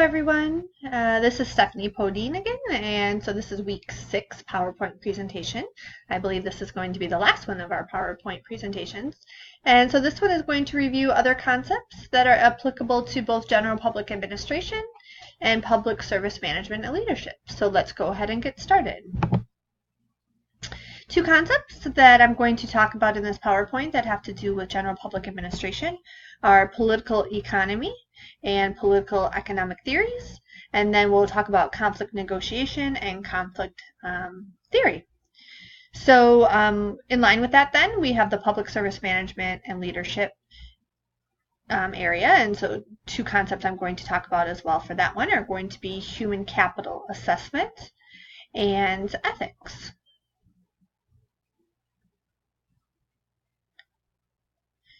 everyone. This is Stephanie Podine again, and so this is week 6 PowerPoint presentation. I believe this is going to be the last one of our PowerPoint presentations. And so this one is going to review other concepts that are applicable to both general public administration and public service management and leadership. So let's go ahead and get started. Two concepts that I'm going to talk about in this PowerPoint that have to do with general public administration are political economy and political economic theories, and then we'll talk about conflict negotiation and conflict theory. So in line with that then, we have the public service management and leadership area, and so two concepts I'm going to talk about as well for that one are going to be human capital assessment and ethics.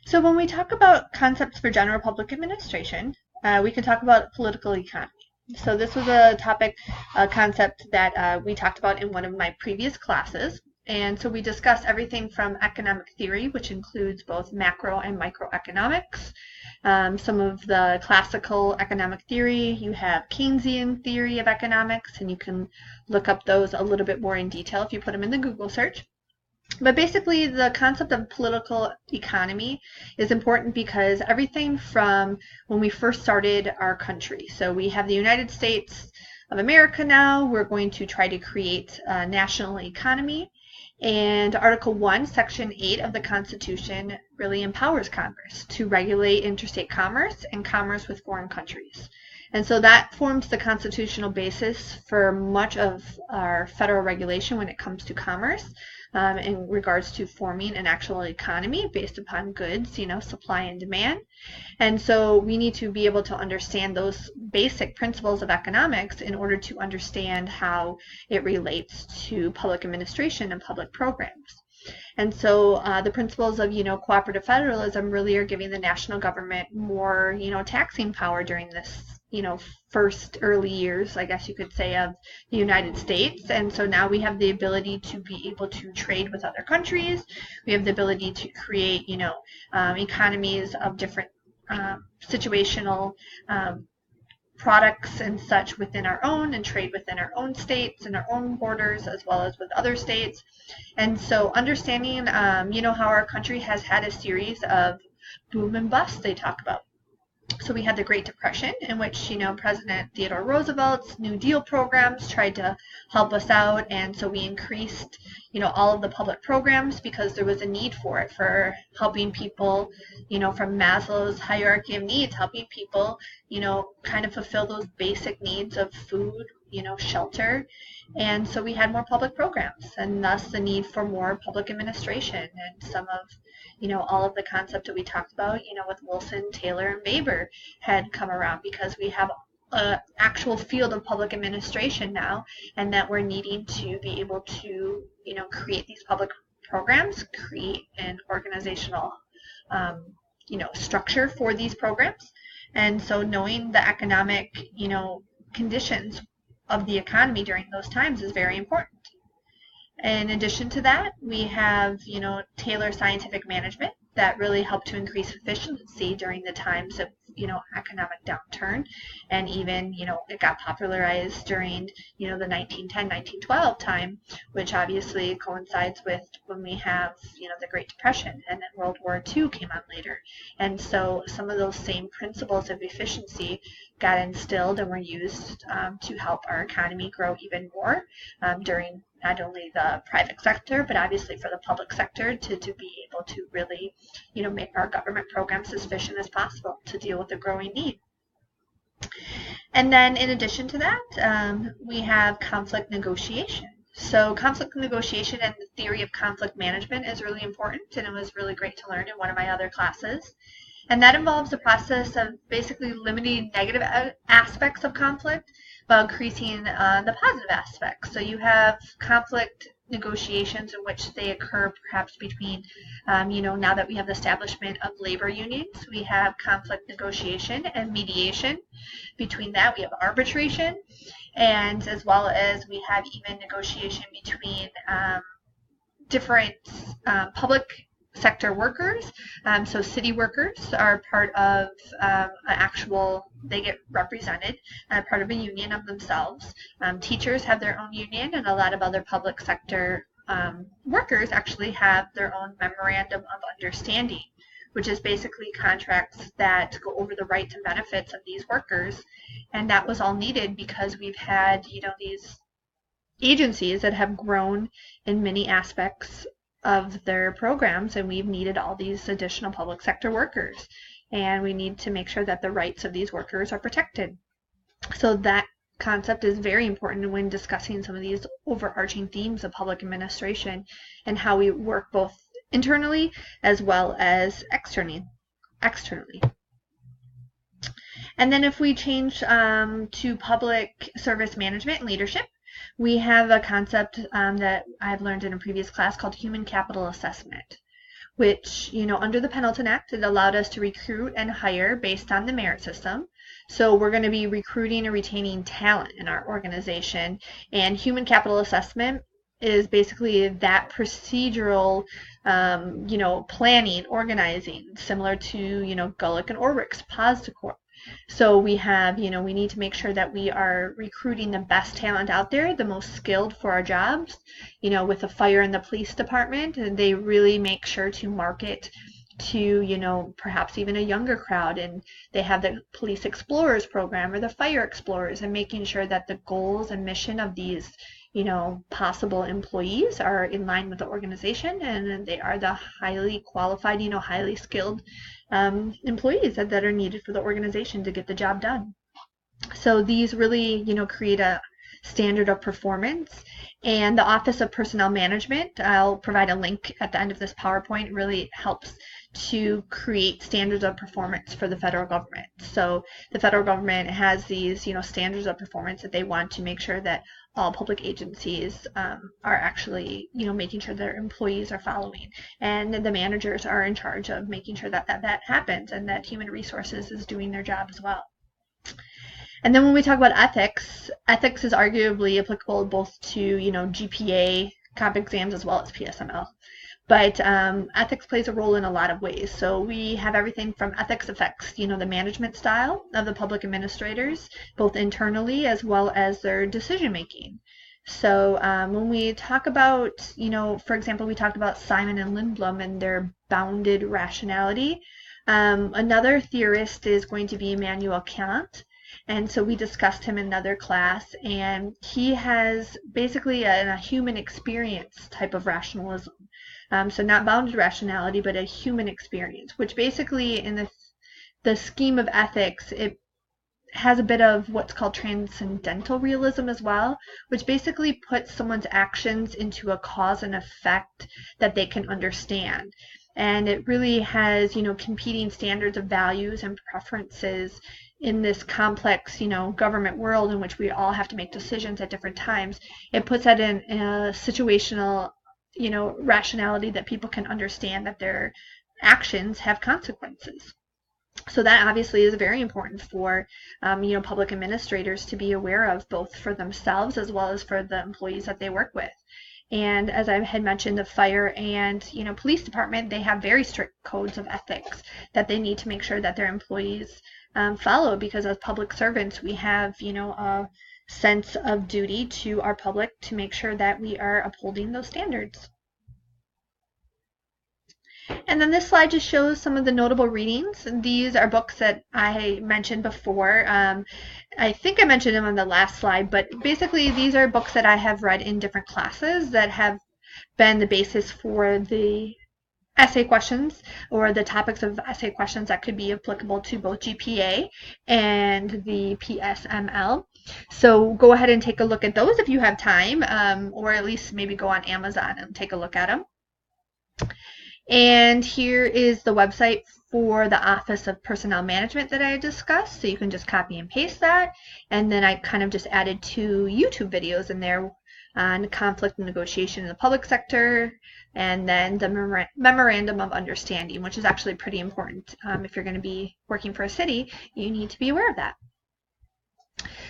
So when we talk about concepts for general public administration, we can talk about political economy. So this was a concept that we talked about in one of my previous classes. And so we discussed everything from economic theory, which includes both macro and microeconomics. Some of the classical economic theory, you have Keynesian theory of economics, and you can look up those a little bit more in detail if you put them in the Google search. But basically, the concept of political economy is important because everything from when we first started our country, so we have the United States of America now, we're going to try to create a national economy, and Article 1, Section 8 of the Constitution really empowers Congress to regulate interstate commerce and commerce with foreign countries. And so that forms the constitutional basis for much of our federal regulation when it comes to commerce. In regards to forming an actual economy based upon goods, supply and demand. And so we need to be able to understand those basic principles of economics in order to understand how it relates to public administration and public programs. And so the principles of, cooperative federalism really are giving the national government more, taxing power during this, first early years, I guess you could say, of the United States. And so now we have the ability to be able to trade with other countries. We have the ability to create, economies of different situational products and such within our own, and trade within our own states and our own borders as well as with other states. And so understanding, how our country has had a series of boom and bust they talk about. So we had the Great Depression, in which, President Theodore Roosevelt's New Deal programs tried to help us out, and so we increased, all of the public programs because there was a need for it, for helping people, from Maslow's hierarchy of needs, helping people, kind of fulfill those basic needs of food, shelter. And so we had more public programs, and thus the need for more public administration, and some of, all of the concept that we talked about, with Wilson, Taylor, and Weber had come around because we have an actual field of public administration now, and that we're needing to be able to, create these public programs, create an organizational, structure for these programs. And so knowing the economic, conditions of the economy during those times is very important. In addition to that, we have, Taylor scientific management that really helped to increase efficiency during the times of, economic downturn. And even, it got popularized during, the 1910-1912 time, which obviously coincides with when we have, the Great Depression, and then World War II came on later. And so some of those same principles of efficiency got instilled and were used to help our economy grow even more during not only the private sector, but obviously for the public sector to be able to really, make our government programs as efficient as possible to deal with the growing need. And then in addition to that, we have conflict negotiation. So conflict negotiation and the theory of conflict management is really important, and it was really great to learn in one of my other classes. And that involves the process of basically limiting negative aspects of conflict while increasing the positive aspects. So you have conflict negotiations in which they occur perhaps between, now that we have the establishment of labor unions, we have conflict negotiation and mediation. Between that, we have arbitration, and as well as we have even negotiation between different public sector workers. So city workers are part of an actual they get represented, part of a union of themselves. Teachers have their own union, and a lot of other public sector workers actually have their own memorandum of understanding, which is basically contracts that go over the rights and benefits of these workers. And that was all needed because we've had, these agencies that have grown in many aspects of their programs, and we've needed all these additional public sector workers. And we need to make sure that the rights of these workers are protected. So that concept is very important when discussing some of these overarching themes of public administration and how we work both internally as well as externally. And then if we change to public service management and leadership, we have a concept that I've learned in a previous class called human capital assessment, which, under the Pendleton Act, it allowed us to recruit and hire based on the merit system. So we're going to be recruiting and retaining talent in our organization, and human capital assessment is basically that procedural, planning, organizing, similar to, Gulick and Ulrich's POSICOR. So we have, we need to make sure that we are recruiting the best talent out there, the most skilled for our jobs. With the fire and the police department, and they really make sure to market to, perhaps even a younger crowd, and they have the Police Explorers program or the Fire Explorers, and making sure that the goals and mission of these possible employees are in line with the organization, and they are the highly qualified, highly skilled employees that are needed for the organization to get the job done. So these really, create a standard of performance. And the Office of Personnel Management, I'll provide a link at the end of this PowerPoint, really helps to create standards of performance for the federal government. So the federal government has these, standards of performance that they want to make sure that all public agencies are actually, making sure their employees are following. And the managers are in charge of making sure that that happens, and that human resources is doing their job as well. And then when we talk about ethics, ethics is arguably applicable both to, GPA, comp exams, as well as PSML. But ethics plays a role in a lot of ways. So we have everything from ethics affects, the management style of the public administrators, both internally as well as their decision making. So when we talk about, for example, we talked about Simon and Lindblom and their bounded rationality. Another theorist is going to be Immanuel Kant. And so we discussed him in another class, and he has basically a human experience type of rationalism. So not bounded rationality, but a human experience, which basically in the scheme of ethics, it has a bit of what's called transcendental realism as well, which basically puts someone's actions into a cause and effect that they can understand. And it really has, competing standards of values and preferences in this complex, government world in which we all have to make decisions at different times. It puts that in a situational, rationality that people can understand that their actions have consequences. So that obviously is very important for, public administrators to be aware of, both for themselves as well as for the employees that they work with. And as I had mentioned, the fire and, police department, they have very strict codes of ethics that they need to make sure that their employees follow, because as public servants, we have, a sense of duty to our public to make sure that we are upholding those standards. And then this slide just shows some of the notable readings. These are books that I mentioned before. I think I mentioned them on the last slide, but basically these are books that I have read in different classes that have been the basis for the essay questions, or the topics of essay questions that could be applicable to both GPA and the PSML. So go ahead and take a look at those if you have time, or at least maybe go on Amazon and take a look at them. And here is the website for the Office of Personnel Management that I discussed. So you can just copy and paste that. And then I kind of just added 2 YouTube videos in there on conflict and negotiation in the public sector, and then the Memorandum of Understanding, which is actually pretty important. If you're going to be working for a city, you need to be aware of that.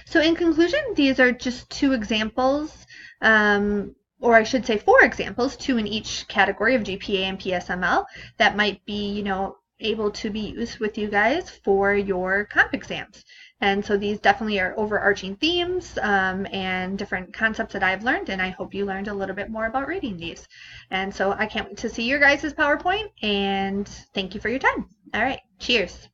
So in conclusion, these are just 2 examples, or I should say 4 examples, 2 in each category of GPA and PSML, that might be, able to be used with you guys for your comp exams. And so these definitely are overarching themes and different concepts that I've learned, and I hope you learned a little bit more about reading these. And so I can't wait to see your guys' PowerPoint, and thank you for your time. All right, cheers.